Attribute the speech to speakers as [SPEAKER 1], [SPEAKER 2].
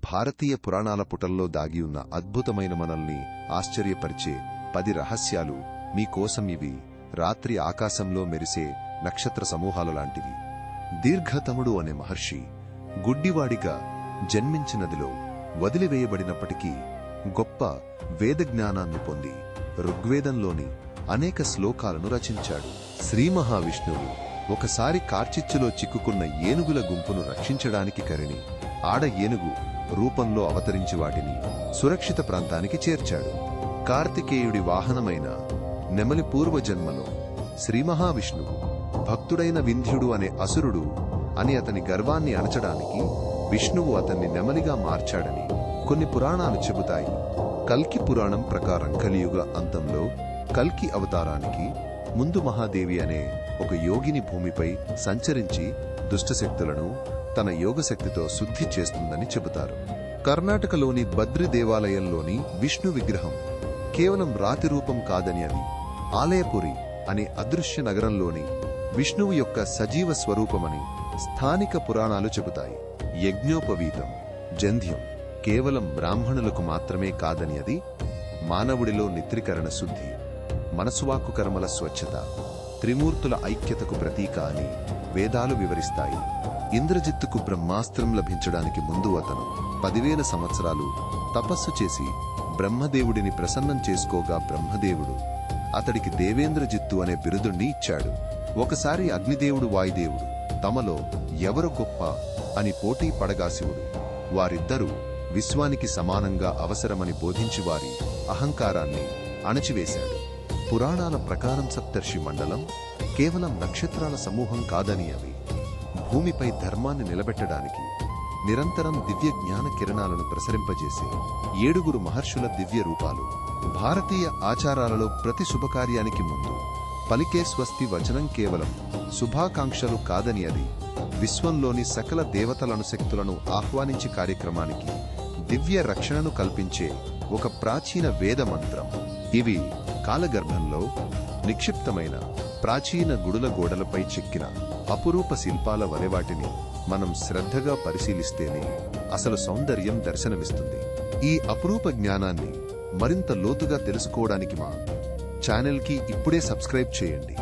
[SPEAKER 1] భారతీయ పురాణాల పుటల్లో దాగి ఉన్న అద్భుతమైన మనల్ని ఆశ్చర్యపరిచే 10 రహస్యాలు మీకోసం. ఇవి రాత్రి ఆకాశంలో మెరిసే నక్షత్ర సమూహాల లాంటివి. దీర్ఘతముడు అనే మహర్షి గుడ్డివాడిగా జన్మించినదిలో వదిలివేయబడినప్పటికీ గొప్ప వేదజ్ఞానాన్ని పొంది ఋగ్వేదంలోని అనేక శ్లోకాలను రచించాడు. శ్రీ మహావిష్ణువు ఒకసారి కార్చిచ్చులో చిక్కుకున్న ఏనుగుల గుంపును రక్షించడానికి కరిని ఆడ ఏనుగు రూపంలో అవతరించి వాటిని సురక్షిత ప్రాంతానికి చేర్చాడు. కార్తికేయుడి వాహనమైన నెమలి పూర్వజన్మలో శ్రీమహావిష్ణువు భక్తుడైన వింధ్యుడు అనే అసురుడు అని అతని గర్వాన్ని అణచడానికి విష్ణువు అతన్ని నెమలిగా మార్చాడని కొన్ని పురాణాలు చెబుతాయి. కల్కి పురాణం ప్రకారం కలియుగ అంతంలో కల్కి అవతారానికి ముందు మహాదేవి అనే ఒక యోగిని భూమిపై సంచరించి దుష్టశక్తులను తన యోగశక్తితో శుద్ధి చేస్తుందని చెబుతారు. కర్ణాటకలోని బద్రి దేవాలయంలోని విష్ణు విగ్రహం కేవలం రాతి రూపం కాదని, అది ఆలయపురి అనే అదృశ్య నగరంలోని విష్ణువు యొక్క సజీవ స్వరూపమని స్థానిక పురాణాలు చెబుతాయి. యజ్ఞోపవీతం జంధ్యం కేవలం బ్రాహ్మణులకు మాత్రమే కాదని, అది మానవుడిలో నిత్రీకరణ శుద్ధి, మనసువాక్కు కర్మల స్వచ్ఛత, త్రిమూర్తుల ఐక్యతకు ప్రతీక అని వేదాలు వివరిస్తాయి. ఇంద్రజిత్తుకు బ్రహ్మాస్త్రం లభించడానికి ముందు అతను 10,000 సంవత్సరాలు తపస్సు చేసి బ్రహ్మదేవుడిని ప్రసన్నం చేసుకోగా బ్రహ్మదేవుడు అతడికి దేవేంద్రజిత్తు అనే బిరుదుణ్ణి ఇచ్చాడు. ఒకసారి అగ్నిదేవుడు వాయుదేవుడు తమలో ఎవరు గొప్ప అని పోటీ పడగా శివుడు వారిద్దరూ విశ్వానికి సమానంగా అవసరమని బోధించి వారి అహంకారాన్ని అణచివేశాడు. పురాణాల ప్రకారం సప్తర్షి మండలం కేవలం నక్షత్రాల సమూహం కాదని, అవి భూమిపై ధర్మాన్ని నిలబెట్టడానికి నిరంతరం దివ్య జ్ఞాన కిరణాలను ప్రసరింపజేసే 7 మహర్షుల దివ్య రూపాలు. భారతీయ ఆచారాలలో ప్రతి శుభకార్యానికి ముందు పలికే స్వస్తి వచనం కేవలం శుభాకాంక్షలు కాదని, అది విశ్వంలోని సకల దేవతలను శక్తులను ఆహ్వానించి కార్యక్రమానికి దివ్య రక్షణను కల్పించే ఒక ప్రాచీన వేద మంత్రం. ఇవి కాలగర్భంలో నిక్షిప్తమైన ప్రాచీన గుడుల గోడలపై చెక్కిన అపురూప శిల్పాల వలె. వాటిని మనం శ్రద్ధగా పరిశీలిస్తేనే అసలు సౌందర్యం దర్శనమిస్తుంది. ఈ అపురూప జ్ఞానాన్ని మరింత లోతుగా తెలుసుకోవడానికి మా ఛానల్కి ఇప్పుడే సబ్స్క్రైబ్ చేయండి.